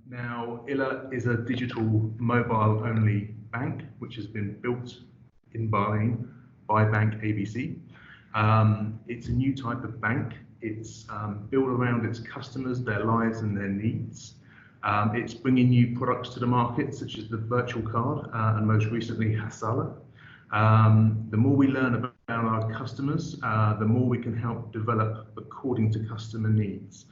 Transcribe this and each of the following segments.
Now, ILA is a digital mobile-only bank which has been built in Bahrain by Bank ABC. It's a new type of bank. It's built around its customers, their lives and their needs. It's bringing new products to the market, such as the virtual card and most recently Hasala. The more we learn about our customers, the more we can help develop according to customer needs.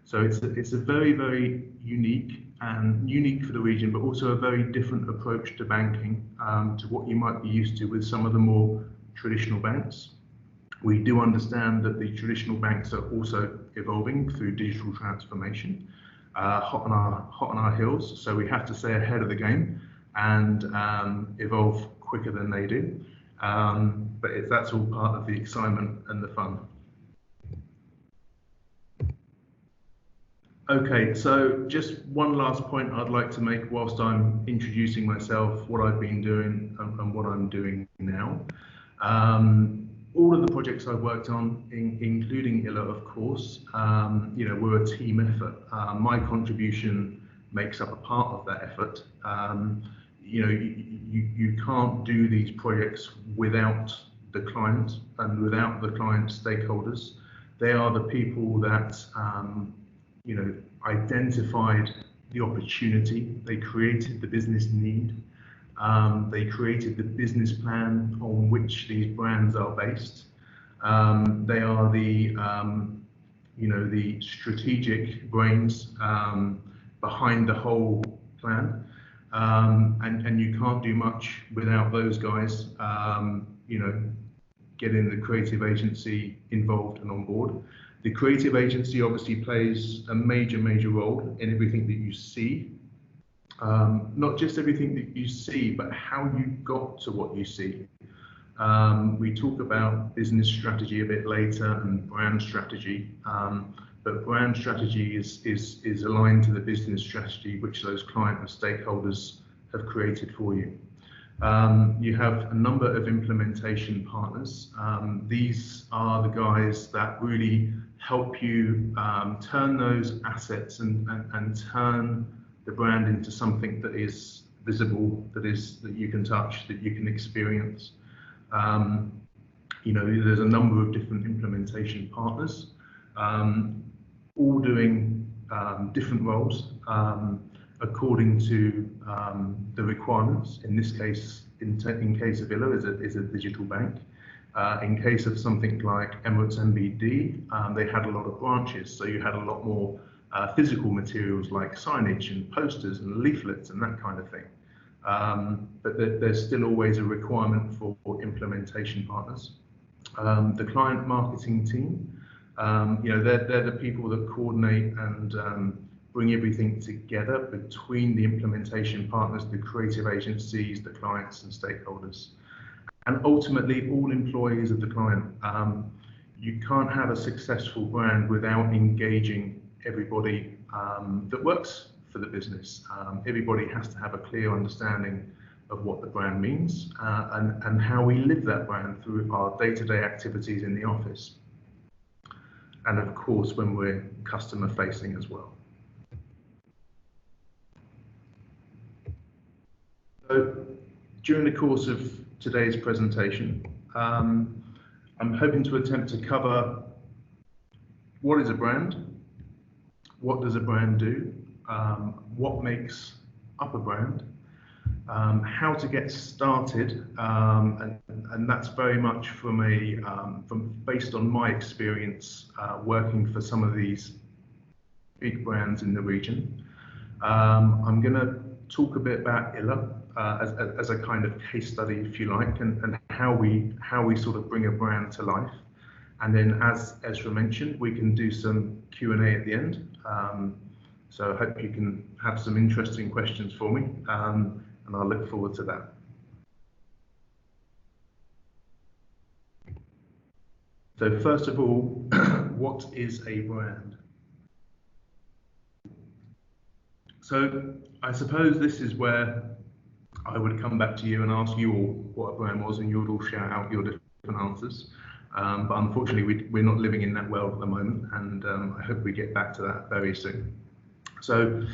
So it's a very, very unique for the region, but also a very different approach to banking to what you might be used to with some of the more traditional banks. We do understand that the traditional banks are also evolving through digital transformation, hot on our heels. So we have to stay ahead of the game and evolve quicker than they do. But that's all part of the excitement and the fun. Okay, so just one last point I'd like to make whilst I'm introducing myself, what I've been doing and what I'm doing now. All of the projects I've worked on, including ILA, of course, we're a team effort. My contribution makes up a part of that effort. You can't do these projects without the client and without the client stakeholders. They are the people that identified the opportunity. They created the business need. They created the business plan on which these brands are based. They are the strategic brains behind the whole plan. And you can't do much without those guys, getting the creative agency involved and on board. The creative agency obviously plays a major role in everything that you see. Not just everything that you see, but how you got to what you see. We talk about business strategy a bit later and brand strategy, but brand strategy is aligned to the business strategy which those client and stakeholders have created for you. You have a number of implementation partners. These are the guys that really help you turn those assets and turn the brand into something that is visible, that you can touch, that you can experience. There's a number of different implementation partners, all doing different roles according to the requirements. In this case, in case of ILA, is a digital bank. In case of something like Emirates MBD, they had a lot of branches, so you had a lot more physical materials like signage and posters and leaflets and that kind of thing. But there's still always a requirement for implementation partners. The client marketing team, they're the people that coordinate and bring everything together between the implementation partners, the creative agencies, the clients and stakeholders, and ultimately all employees of the client. You can't have a successful brand without engaging everybody that works for the business. Everybody has to have a clear understanding of what the brand means and how we live that brand through our day-to-day activities in the office. And of course, when we're customer facing as well. So during the course of today's presentation, I'm hoping to attempt to cover what is a brand, what does a brand do, what makes up a brand, how to get started, and that's very much based on my experience working for some of these big brands in the region. I'm going to talk a bit about ILA as a kind of case study, if you like, and how we sort of bring a brand to life. And then, as Ezra mentioned, we can do some Q&A at the end. So I hope you can have some interesting questions for me, and I'll look forward to that. So first of all, what is a brand? So I suppose this is where I would come back to you and ask you all what a brand was, and you would all shout out your different answers. But unfortunately, we're not living in that world at the moment, and I hope we get back to that very soon. So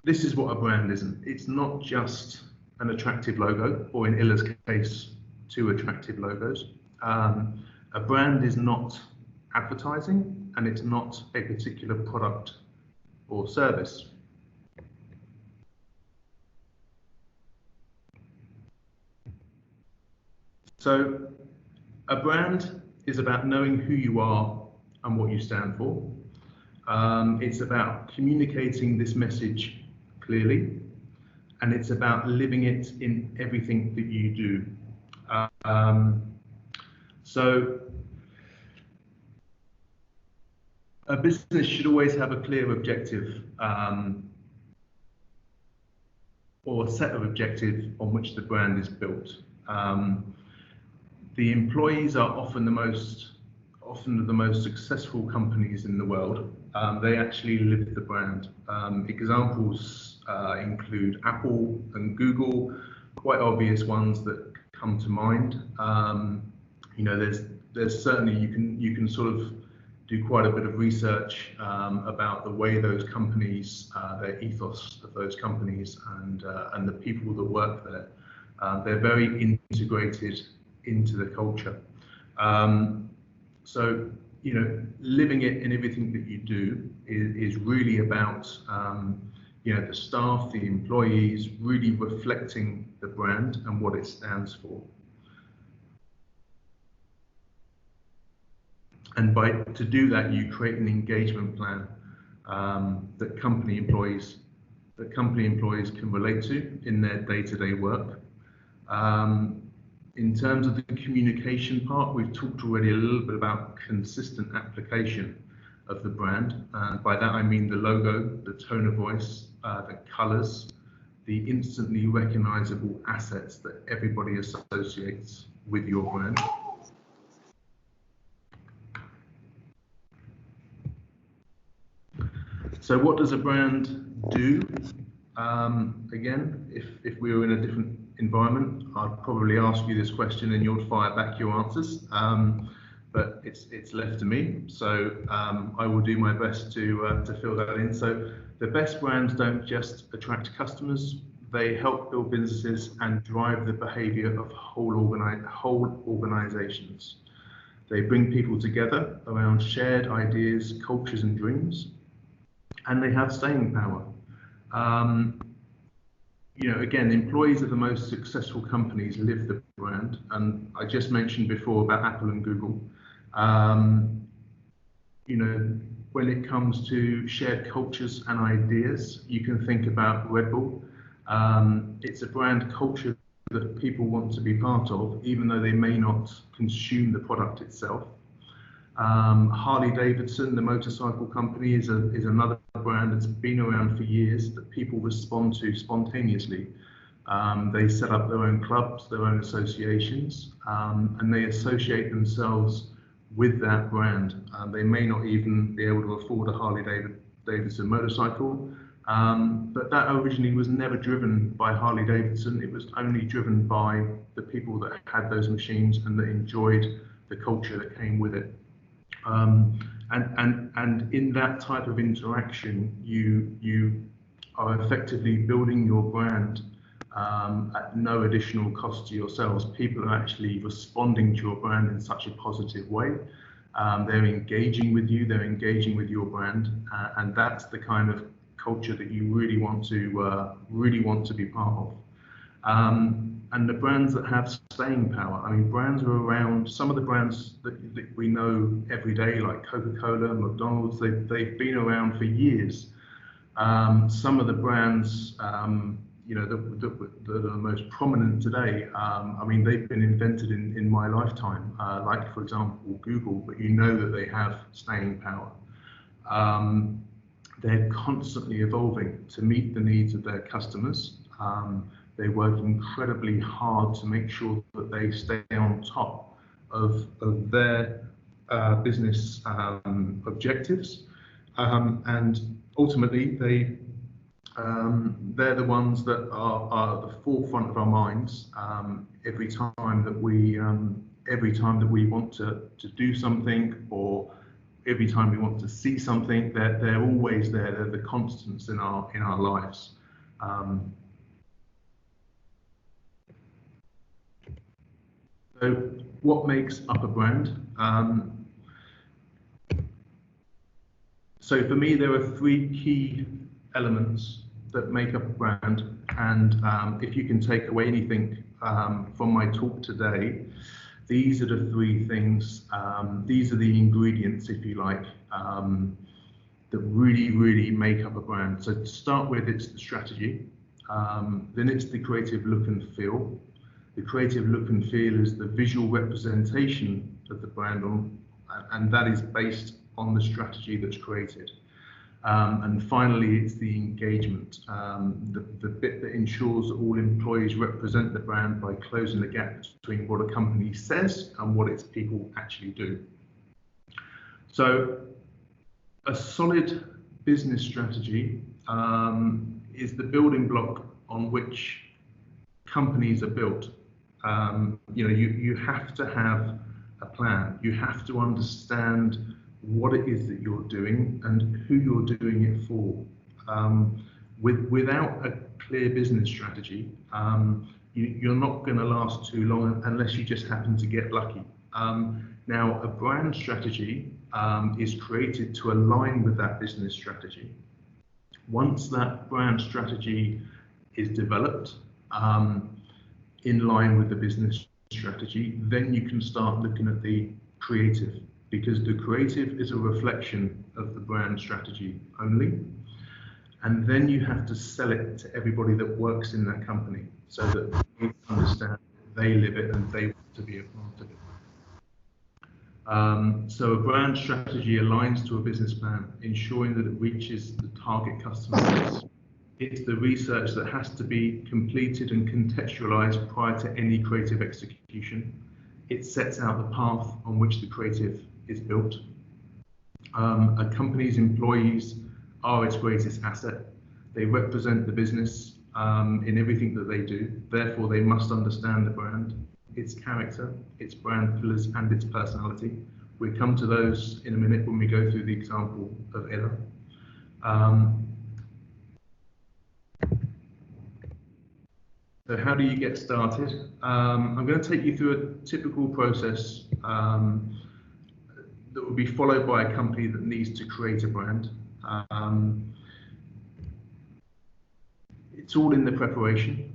This is what a brand isn't. It's not just an attractive logo, or in Illa's case, 2 attractive logos. A brand is not advertising, and it's not a particular product or service. So a brand is about knowing who you are and what you stand for. It's about communicating this message clearly, and it's about living it in everything that you do. So a business should always have a clear objective, or a set of objectives on which the brand is built. The employees are often the most successful companies in the world. They actually live the brand. Examples include Apple and Google, quite obvious ones that come to mind. You know, there's certainly you can sort of do quite a bit of research about the way those companies, their ethos of those companies, and the people that work there. They're very integrated into the culture. So, you know, living it in everything that you do is really about, you know, the staff, the employees, really reflecting the brand and what it stands for. And to do that, you create an engagement plan that company employees can relate to in their day-to-day work. In terms of the communication part, we've talked already a little bit about consistent application of the brand. By that I mean the logo, the tone of voice, the colours, the instantly recognisable assets that everybody associates with your brand. So what does a brand do? Again, if we were in a different environment, I'd probably ask you this question and you'd fire back your answers, but it's left to me, so I will do my best to fill that in. So the best brands don't just attract customers, they help build businesses and drive the behaviour of whole organisations. They bring people together around shared ideas, cultures and dreams, and they have staying power. You know, again, employees of the most successful companies live the brand, and I just mentioned before about Apple and Google. You know, when it comes to shared cultures and ideas, you can think about Red Bull. It's a brand culture that people want to be part of, even though they may not consume the product itself. Harley Davidson, the motorcycle company, is another brand that's been around for years that people respond to spontaneously. They set up their own clubs, their own associations, and they associate themselves with that brand. They may not even be able to afford a Harley Davidson motorcycle, but that originally was never driven by Harley Davidson. It was only driven by the people that had those machines and that enjoyed the culture that came with it. And in that type of interaction, you are effectively building your brand at no additional cost to yourselves. People are actually responding to your brand in such a positive way. They're engaging with you, they're engaging with your brand, and that's the kind of culture that you really want to be part of. And the brands that have staying power, I mean, brands are around, some of the brands that we know every day, like Coca-Cola, McDonald's, they've been around for years. Some of the brands, you know, that are the most prominent today, I mean, they've been invented in my lifetime, like, for example, Google, but you know that they have staying power. They're constantly evolving to meet the needs of their customers. They work incredibly hard to make sure that they stay on top of their business objectives, and ultimately they're the ones that are at the forefront of our minds every time that we want to do something, or every time we want to see something, they're always there. They're the constants in our lives. So what makes up a brand? So for me, there are three key elements that make up a brand. And if you can take away anything from my talk today, these are the three things. These are the ingredients, if you like, that really make up a brand. So to start with, it's the strategy. Then it's the creative look and feel. The creative look and feel is the visual representation of the brand, and that is based on the strategy that's created. And finally, it's the engagement, the bit that ensures that all employees represent the brand by closing the gap between what a company says and what its people actually do. So a solid business strategy is the building block on which companies are built. You have to have a plan. You have to understand what it is that you're doing and who you're doing it for. Without a clear business strategy, you're not going to last too long unless you just happen to get lucky. Now, a brand strategy is created to align with that business strategy. Once that brand strategy is developed in line with the business strategy, then you can start looking at the creative, because the creative is a reflection of the brand strategy only. And then you have to sell it to everybody that works in that company so that they understand, they live it, and they want to be a part of it. So a brand strategy aligns to a business plan, ensuring that it reaches the target customer base. It's the research that has to be completed and contextualized prior to any creative execution. It sets out the path on which the creative is built. A company's employees are its greatest asset. They represent the business in everything that they do. Therefore, they must understand the brand, its character, its brand pillars, and its personality. We'll come to those in a minute when we go through the example of Ella. So how do you get started? I'm going to take you through a typical process that will be followed by a company that needs to create a brand. It's all in the preparation.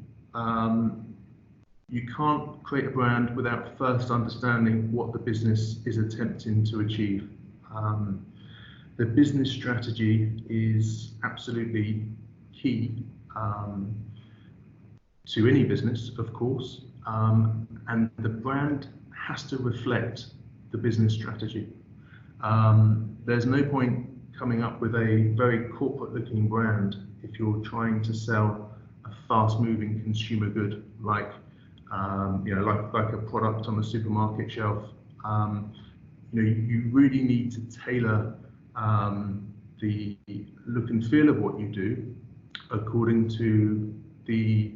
You can't create a brand without first understanding what the business is attempting to achieve. The business strategy is absolutely key to any business, of course, and the brand has to reflect the business strategy. There's no point coming up with a very corporate-looking brand if you're trying to sell a fast-moving consumer good, like a product on the supermarket shelf. You really need to tailor the look and feel of what you do according to the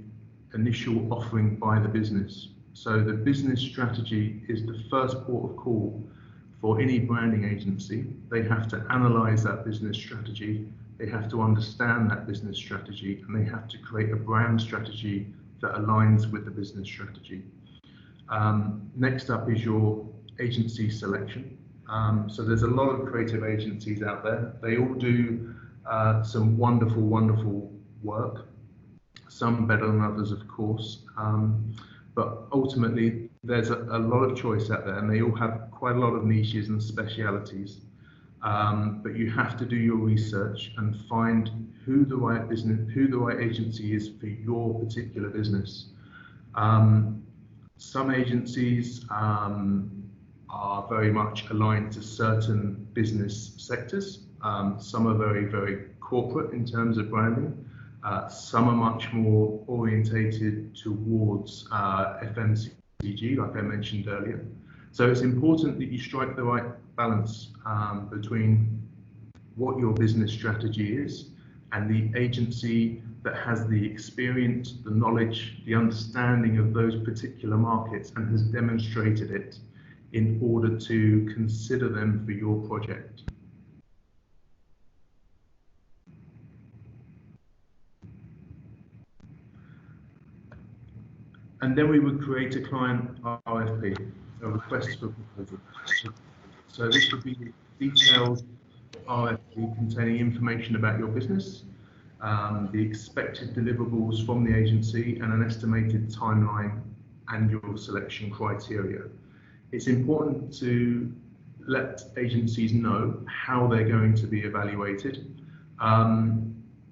initial offering by the business. So the business strategy is the first port of call for any branding agency. They have to analyze that business strategy, they have to understand that business strategy, and they have to create a brand strategy that aligns with the business strategy. Next up is your agency selection. So there's a lot of creative agencies out there. They all do some wonderful work, some better than others, of course, but ultimately there's a lot of choice out there, and they all have quite a lot of niches and specialities. But you have to do your research and find who the right agency is for your particular business. Some agencies are very much aligned to certain business sectors. Some are very corporate in terms of branding. Some are much more orientated towards FMCG, like I mentioned earlier. So it's important that you strike the right balance between what your business strategy is and the agency that has the experience, the knowledge, the understanding of those particular markets and has demonstrated it in order to consider them for your project. And then we would create a client RFP, a request for proposal. So this would be a detailed RFP containing information about your business, the expected deliverables from the agency, and an estimated timeline and your selection criteria. It's important to let agencies know how they're going to be evaluated.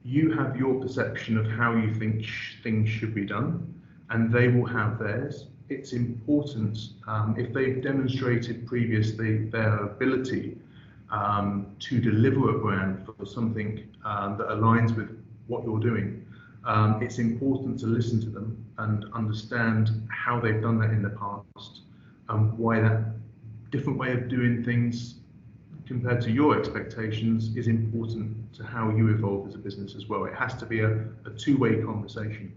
You have your perception of how you think things should be done, and they will have theirs. It's important, if they've demonstrated previously their ability to deliver a brand for something that aligns with what you're doing, it's important to listen to them and understand how they've done that in the past and why that different way of doing things compared to your expectations is important to how you evolve as a business as well. It has to be a two-way conversation.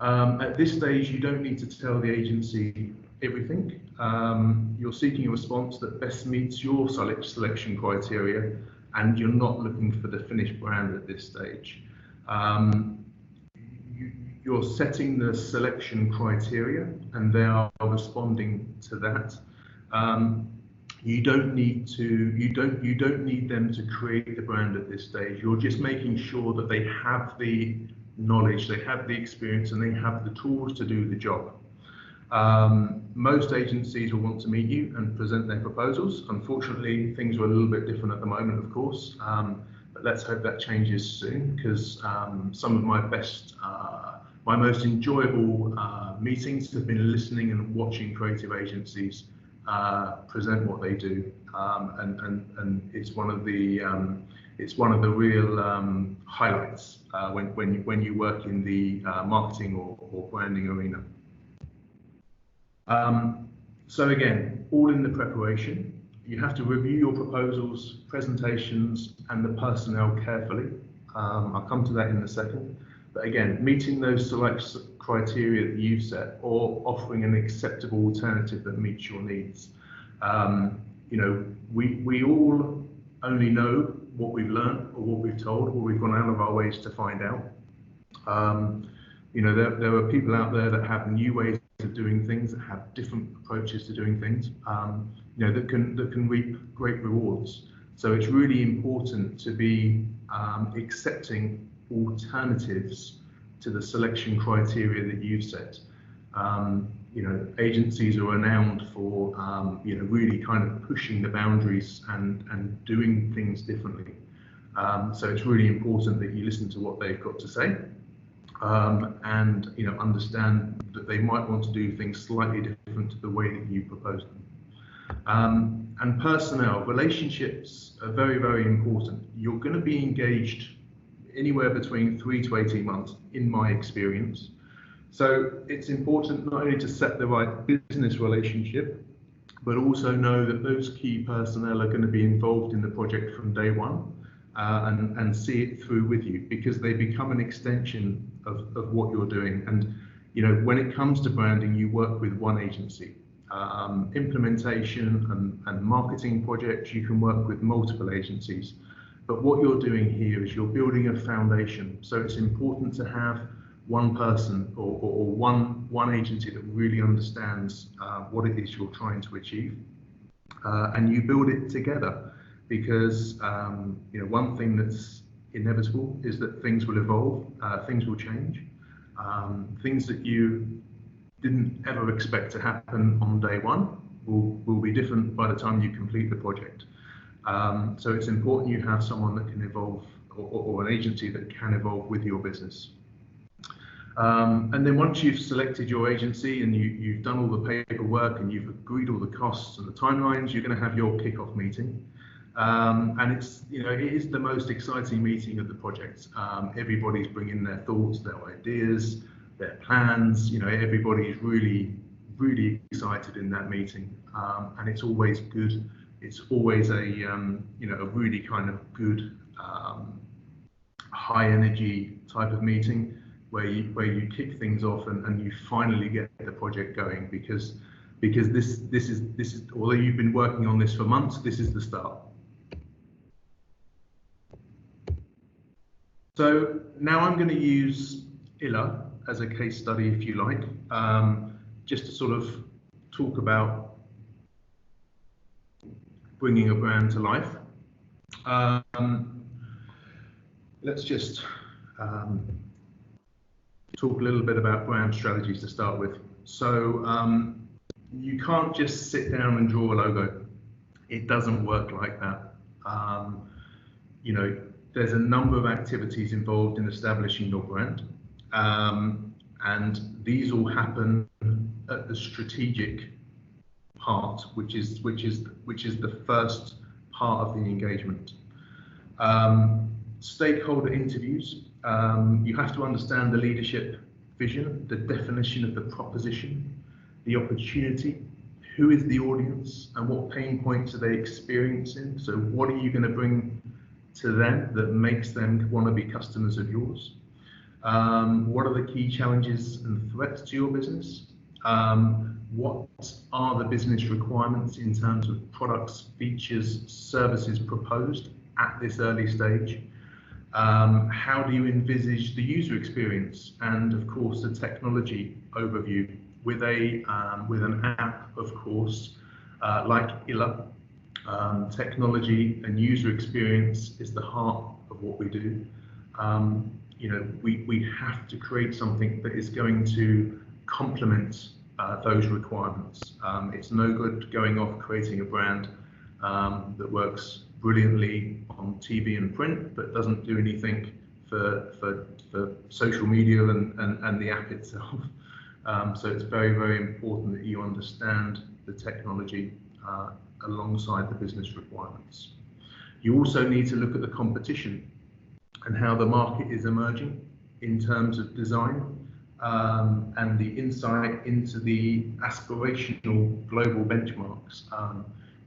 At this stage, you don't need to tell the agency everything. You're seeking a response that best meets your selection criteria, and you're not looking for the finished brand at this stage. You're setting the selection criteria, and they are responding to that. You don't need them to create the brand at this stage. You're just making sure that they have the knowledge, they have the experience, and they have the tools to do the job. Most agencies will want to meet you and present their proposals. Unfortunately, things are a little bit different at the moment, of course, but let's hope that changes soon, because some of my most enjoyable meetings have been listening and watching creative agencies present what they do, and it's one of the real highlights when you work in the marketing or branding arena. So again, all in the preparation. You have to review your proposals, presentations, and the personnel carefully. I'll come to that in a second. But again, meeting those select criteria that you've set, or offering an acceptable alternative that meets your needs. You know, we all only know what we've learned or what we've told, or we've gone out of our ways to find out. You know, there are people out there that have new ways of doing things, that have different approaches to doing things, you know, that can reap great rewards. So it's really important to be accepting alternatives to the selection criteria that you've set. You know, agencies are renowned for you know, really kind of pushing the boundaries and doing things differently. So it's really important that you listen to what they've got to say, and you know, understand that they might want to do things slightly different to the way that you propose them. And personnel relationships are very, very important. You're going to be engaged anywhere between 3 to 18 months, in my experience. So it's important not only to set the right business relationship, but also know that those key personnel are going to be involved in the project from day one, and see it through with you, because they become an extension of what you're doing. And you know, when it comes to branding, you work with one agency. Implementation and marketing projects, you can work with multiple agencies. But what you're doing here is you're building a foundation. So it's important to have one person or one agency that really understands what it is you're trying to achieve, and you build it together. Because you know, one thing that's inevitable is that things will evolve, things will change, things that you didn't ever expect to happen on day one will be different by the time you complete the project. So it's important you have someone that can evolve, or an agency that can evolve with your business. And then once you've selected your agency and you've done all the paperwork and you've agreed all the costs and the timelines, you're going to have your kick-off meeting. And it's, you know, it is the most exciting meeting of the project. Everybody's bringing their thoughts, their ideas, their plans. You know, everybody's really, really excited in that meeting, and it's always good. It's always a you know, a really kind of good high energy type of meeting where you kick things off and you finally get the project going, because because this is although you've been working on this for months, this is the start. So now I'm going to use ILA as a case study, if you like, just to sort of talk about bringing a brand to life. Let's just talk a little bit about brand strategies to start with. So you can't just sit down and draw a logo. It doesn't work like that. You know, there's a number of activities involved in establishing your brand, and these all happen at the strategic part, which is the first part of the engagement. Stakeholder interviews. You have to understand the leadership vision, the definition of the proposition, the opportunity, who is the audience, and what pain points are they experiencing. So what are you going to bring to them that makes them want to be customers of yours? What are the key challenges and threats to your business? What are the business requirements in terms of products, features, services proposed at this early stage? How do you envisage the user experience, and of course the technology overview with an app, of course, like ILA. Technology and user experience is the heart of what we do. You know, we have to create something that is going to complement those requirements. It's no good going off creating a brand that works brilliantly on TV and print, but doesn't do anything for social media and the app itself. So it's very, very important that you understand the technology alongside the business requirements. You also need to look at the competition and how the market is emerging in terms of design, and the insight into the aspirational global benchmarks.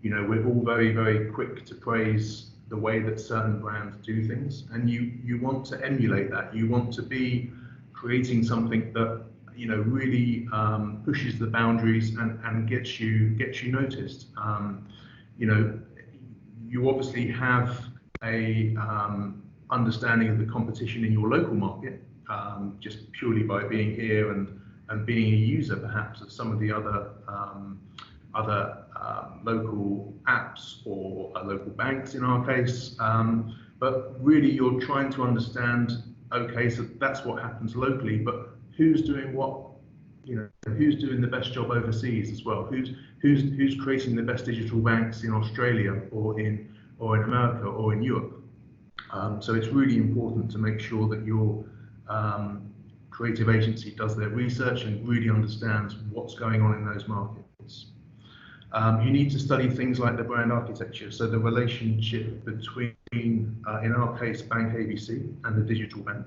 You know, we're all very, very quick to praise the way that certain brands do things, and you want to emulate that. You want to be creating something that, you know, really pushes the boundaries and gets you noticed. You know, you obviously have a understanding of the competition in your local market, just purely by being here and being a user perhaps of some of the other local apps or local banks in our case, but really you're trying to understand, okay, so that's what happens locally, but who's doing what? You know, who's doing the best job overseas as well? Who's creating the best digital banks in Australia or in America or in Europe? So it's really important to make sure that your creative agency does their research and really understands what's going on in those markets. You need to study things like the brand architecture, so the relationship between, in our case, Bank ABC and the digital bank.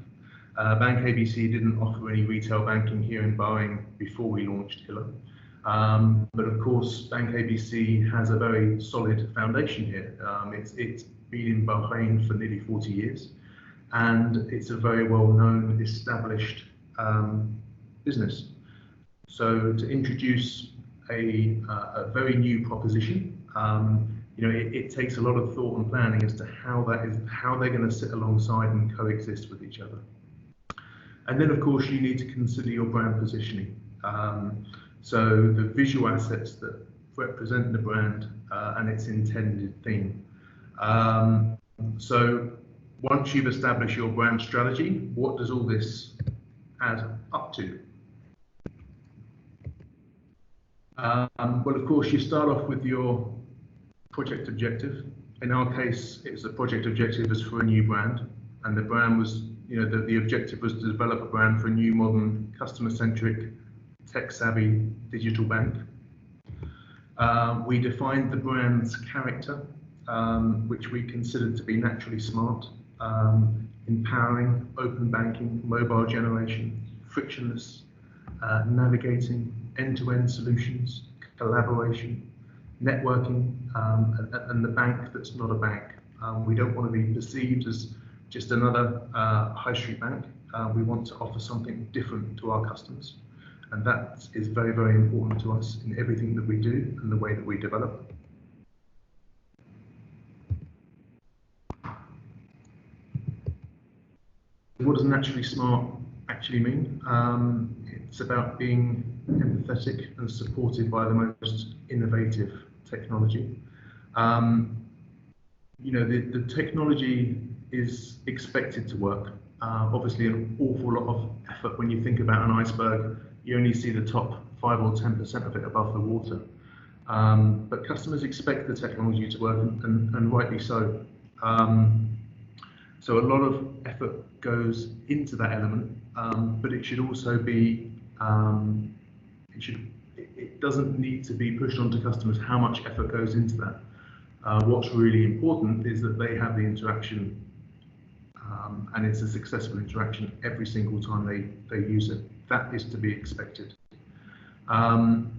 Bank ABC didn't offer any retail banking here in Bahrain before we launched ILA. But of course, Bank ABC has a very solid foundation here. It's been in Bahrain for nearly 40 years, and it's a very well-known, established business. So to introduce a very new proposition, you know, it takes a lot of thought and planning as to how they're going to sit alongside and coexist with each other. And then, of course, you need to consider your brand positioning. So the visual assets that represent the brand and its intended theme. So once you've established your brand strategy, what does all this add up to? Well, of course, you start off with your project objective. In our case, it's the project objective is for a new brand, and the brand was, you know, the objective was to develop a brand for a new, modern, customer-centric, tech-savvy digital bank. We defined the brand's character, which we considered to be naturally smart, empowering, open banking, mobile generation, frictionless, navigating, end-to-end solutions, collaboration, networking, and the bank that's not a bank. We don't want to be perceived as just another high street bank. We want to offer something different to our customers. And that is very, very important to us in everything that we do and the way that we develop. What does naturally smart actually mean? It's about being empathetic and supported by the most innovative technology. You know, the technology is expected to work. Obviously, an awful lot of effort. When you think about an iceberg, you only see the top 5 or 10% of it above the water. But customers expect the technology to work, and rightly so. So a lot of effort goes into that element, but it should also be, it doesn't need to be pushed onto customers how much effort goes into that. What's really important is that they have the interaction, and it's a successful interaction every single time they use it. That is to be expected.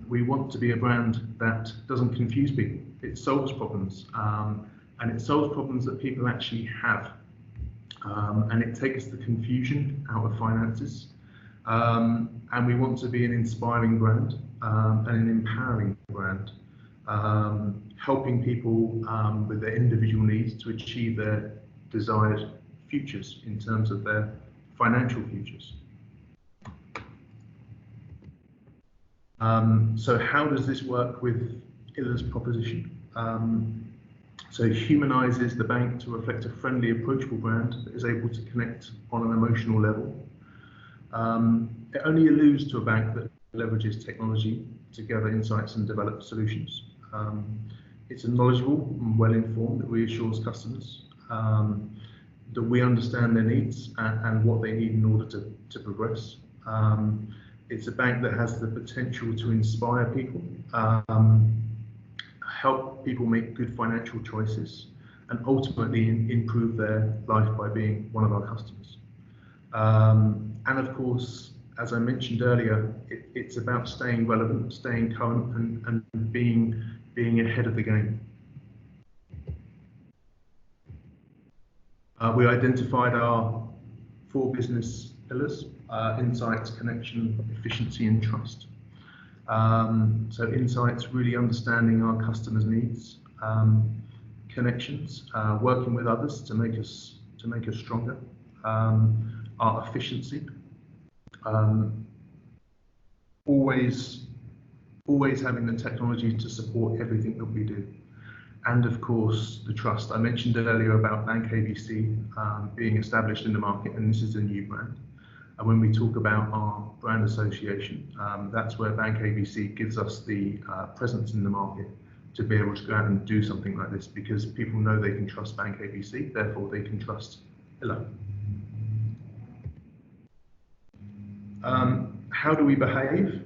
We want to be a brand that doesn't confuse people. It solves problems, and it solves problems that people actually have. And it takes the confusion out of finances. And we want to be an inspiring brand and an empowering brand, helping people with their individual needs to achieve their desired futures in terms of their financial futures. So how does this work with Illa's proposition? So it humanises the bank to reflect a friendly, approachable brand that is able to connect on an emotional level. It only alludes to a bank that leverages technology to gather insights and develop solutions. It's knowledgeable and well-informed that reassures customers that we understand their needs and what they need in order to progress. It's a bank that has the potential to inspire people, help people make good financial choices, and ultimately improve their life by being one of our customers. And of course, as I mentioned earlier, it's about staying relevant, staying current, and being ahead of the game. We identified our 4 business pillars: insights, connection, efficiency, and trust. So insights, really understanding our customers' needs. Connections, working with others to make us stronger. Our efficiency, always having the technology to support everything that we do. And of course, the trust. I mentioned earlier about Bank ABC being established in the market, and this is a new brand. And when we talk about our brand association, that's where Bank ABC gives us the presence in the market to be able to go out and do something like this, because people know they can trust Bank ABC, therefore they can trust Illa. How do we behave?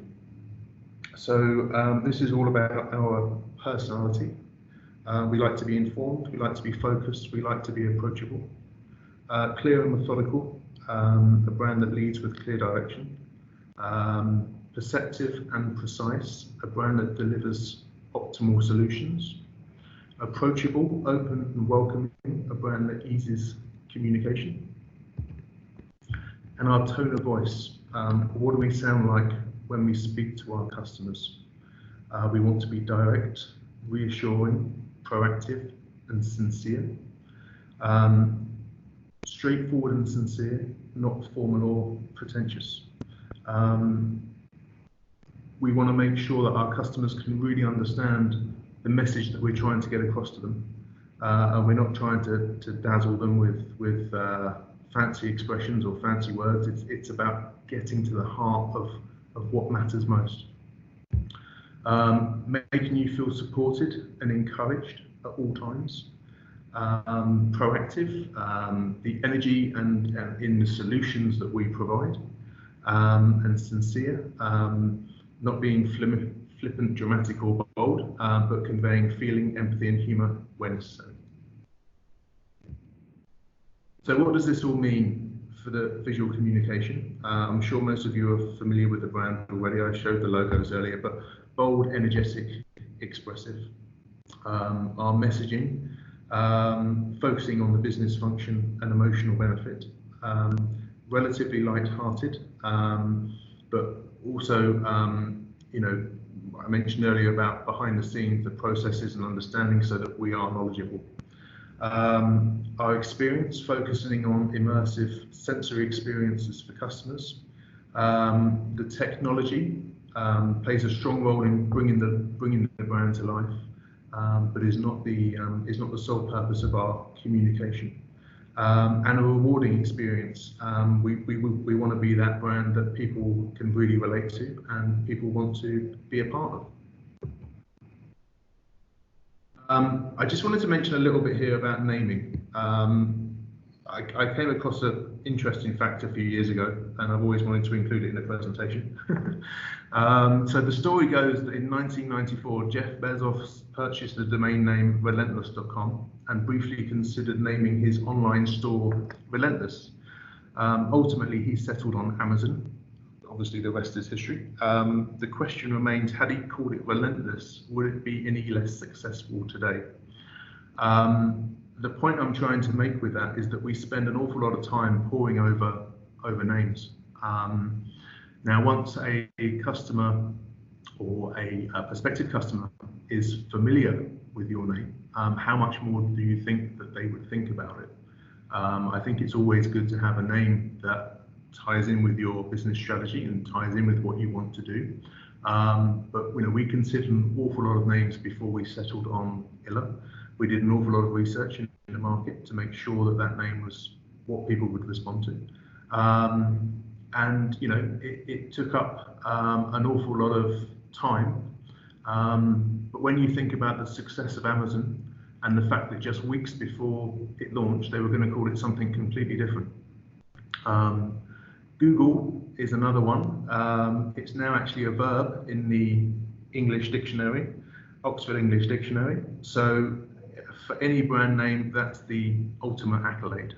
So this is all about our personality. We like to be informed, we like to be focused, we like to be approachable, clear and methodical, a brand that leads with clear direction, perceptive and precise, a brand that delivers optimal solutions, approachable, open and welcoming, a brand that eases communication, and our tone of voice. What do we sound like when we speak to our customers? We want to be direct, reassuring, proactive and sincere. Straightforward and sincere, not formal or pretentious. We want to make sure that our customers can really understand the message that we're trying to get across to them. And we're not trying to dazzle them with fancy expressions or fancy words. It's about getting to the heart of what matters most. Making you feel supported and encouraged at all times. Proactive, the energy and in the solutions that we provide, and sincere, not being flippant, dramatic or bold, but conveying feeling, empathy and humour when necessary. So what does this all mean for the visual communication? I'm sure most of you are familiar with the brand already. I showed the logos earlier, but bold, energetic, expressive. Our messaging, focusing on the business function and emotional benefit. Relatively light-hearted, but Also, you know, I mentioned earlier about behind the scenes, the processes and understanding so that we are knowledgeable. Our experience focusing on immersive sensory experiences for customers. The technology plays a strong role in bringing the brand to life, but is not the sole purpose of our communication. And a rewarding experience. We want to be that brand that people can really relate to and people want to be a part of. I just wanted to mention a little bit here about naming. I came across an interesting fact a few years ago, and I've always wanted to include it in the presentation. So the story goes that in 1994, Jeff Bezos purchased the domain name relentless.com and briefly considered naming his online store Relentless. Ultimately, he settled on Amazon. Obviously, the rest is history. The question remains, had he called it Relentless, would it be any less successful today? The point I'm trying to make with that is that we spend an awful lot of time poring over names. Now, once a customer or a prospective customer is familiar with your name, how much more do you think that they would think about it? I think it's always good to have a name that ties in with your business strategy and ties in with what you want to do. But you know, we considered an awful lot of names before we settled on ILA. We did an awful lot of research in the market to make sure that that name was what people would respond to. And you know, it took up an awful lot of time. But when you think about the success of Amazon and the fact that just weeks before it launched, they were going to call it something completely different. Google is another one. It's now actually a verb in the English dictionary, Oxford English Dictionary. So for any brand name, that's the ultimate accolade.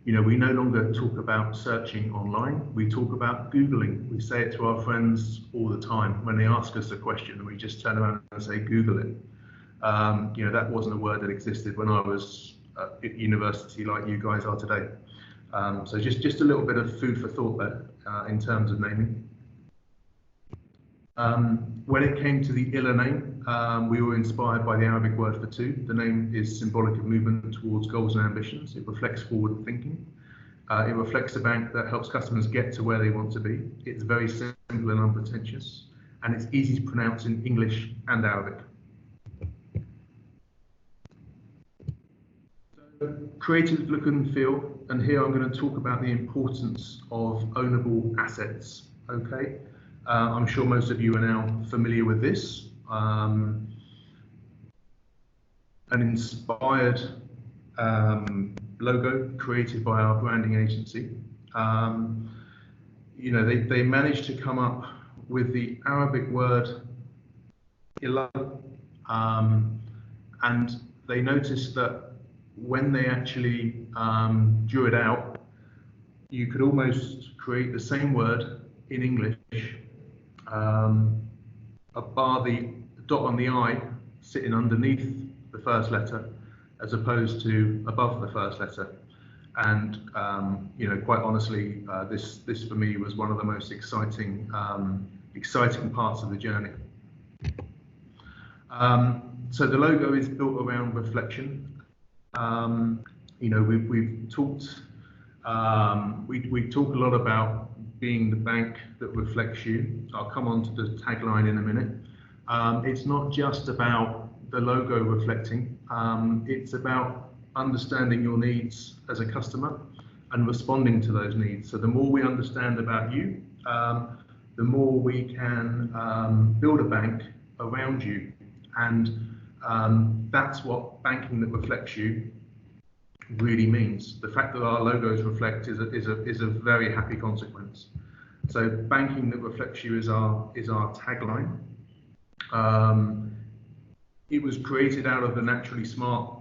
You know, we no longer talk about searching online, we talk about Googling. We say it to our friends all the time when they ask us a question, and we just turn around and say, Google it. You know, that wasn't a word that existed when I was at university like you guys are today. So just a little bit of food for thought there in terms of naming. When it came to the ILA name, we were inspired by the Arabic word for two. The name is symbolic of movement towards goals and ambitions. It reflects forward thinking. It reflects a bank that helps customers get to where they want to be. It's very simple and unpretentious, and it's easy to pronounce in English and Arabic. Creative look and feel, and here I'm going to talk about the importance of ownable assets. Okay, I'm sure most of you are now familiar with this. An inspired logo created by our branding agency. You know, they managed to come up with the Arabic word ila, and they noticed that when they actually drew it out, you could almost create the same word in English, bar the dot on the I sitting underneath the first letter, as opposed to above the first letter. And you know, quite honestly, this for me was one of the most exciting parts of the journey. So the logo is built around reflection. You know, we've talked we talk a lot about being the bank that reflects you. I'll come on to the tagline in a minute. It's not just about the logo reflecting. It's about understanding your needs as a customer and responding to those needs. So the more we understand about you, the more we can build a bank around you. And that's what banking that reflects you really means. The fact that our logos reflect is a very happy consequence. So banking that reflects you is our tagline. It was created out of the naturally smart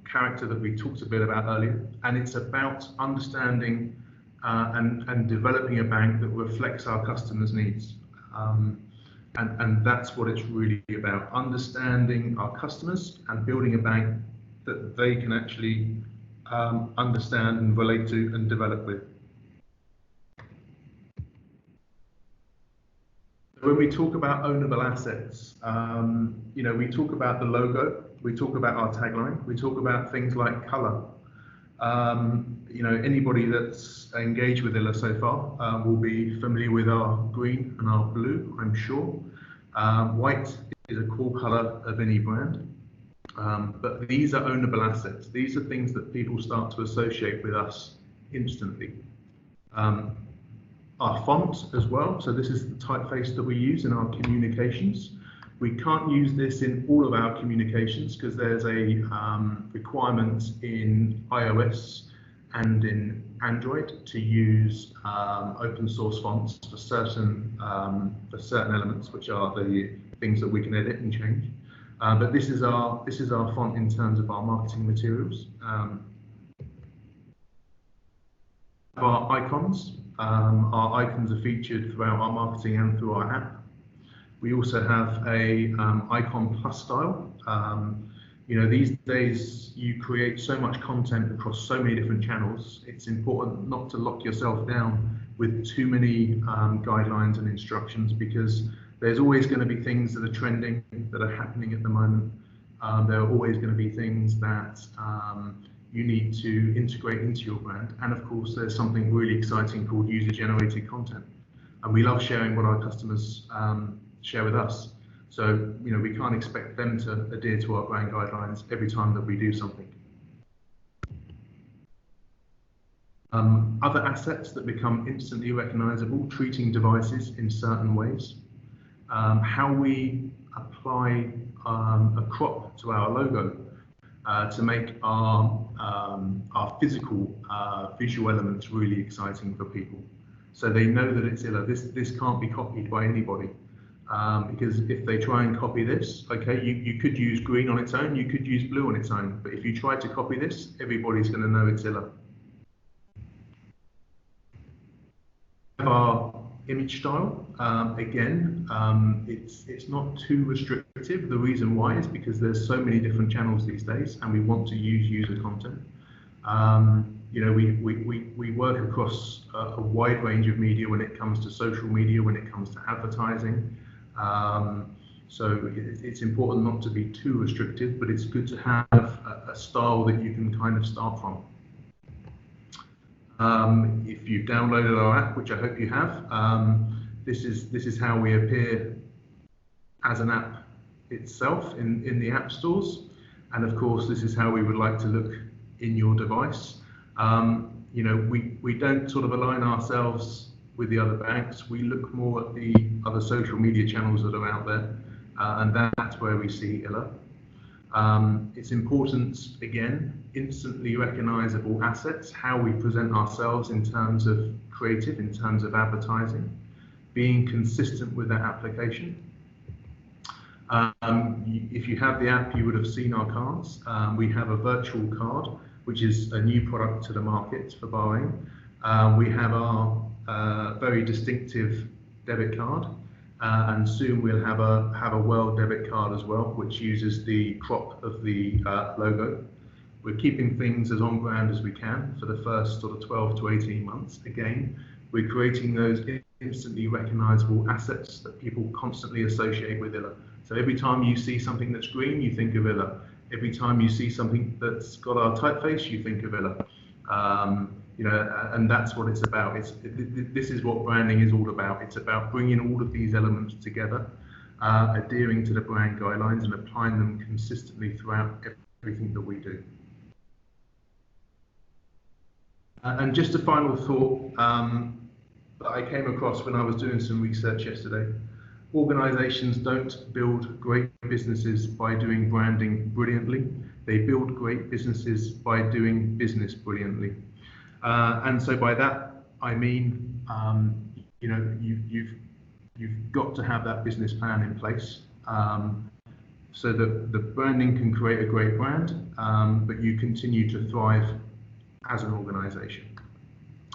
character that we talked a bit about earlier, and it's about understanding and developing a bank that reflects our customers' needs. And that's what it's really about, understanding our customers and building a bank that they can actually understand and relate to and develop with. when we talk about ownable assets, we talk about the logo, we talk about our tagline, we talk about things like colour. Anybody that's engaged with ILA so far will be familiar with our green and our blue, I'm sure. White is a core colour of any brand. But these are ownable assets. These are things that people start to associate with us instantly. Our font as well, so this is the typeface that we use in our communications. We can't use this in all of our communications because there's a requirement in iOS and in Android to use open source fonts for certain elements, which are the things that we can edit and change. But this is our font in terms of our marketing materials. Our icons. Our icons are featured throughout our marketing and through our app. We also have a icon plus style. These days you create so much content across so many different channels. It's important not to lock yourself down with too many guidelines and instructions, because there's always going to be things that are trending, that are happening at the moment. There are always going to be things that you need to integrate into your brand. And of course, there's something really exciting called user-generated content. And we love sharing what our customers share with us. So, we can't expect them to adhere to our brand guidelines every time that we do something. Other assets that become instantly recognizable, treating devices in certain ways. How we apply a crop to our logo to make our physical visual elements really exciting for people, so they know that it's ILA. This can't be copied by anybody, because if they try and copy this, okay, you could use green on its own, you could use blue on its own, but if you try to copy this, everybody's going to know it's ILA. Our image style, again, it's not too restrictive. The reason why is because there's so many different channels these days, and we want to use user content. We work across a wide range of media when it comes to social media, when it comes to advertising. So it's important not to be too restrictive, but it's good to have a style that you can kind of start from. If you've downloaded our app, which I hope you have, this is how we appear as an app itself in the app stores, and of course this is how we would like to look in your device. We don't sort of align ourselves with the other banks. We look more at the other social media channels that are out there, and that's where we see ILA. It's important, again, instantly recognizable assets, how we present ourselves in terms of creative, in terms of advertising, being consistent with that application. If you have the app, you would have seen our cards. We have a virtual card, which is a new product to the market for Bahrain. We have our very distinctive debit card. And soon we'll have a world debit card as well, which uses the crop of the logo. We're keeping things as on brand as we can for the first sort of 12 to 18 months. Again, we're creating those instantly recognizable assets that people constantly associate with ILA. So every time you see something that's green, you think of ILA. Every time you see something that's got our typeface, you think of ILA. And that's what it's about. This is what branding is all about. It's about bringing all of these elements together, adhering to the brand guidelines and applying them consistently throughout everything that we do. And just a final thought that I came across when I was doing some research yesterday. Organizations don't build great businesses by doing branding brilliantly. They build great businesses by doing business brilliantly. And so by that, I mean, you've got to have that business plan in place, so that the branding can create a great brand, but you continue to thrive as an organization.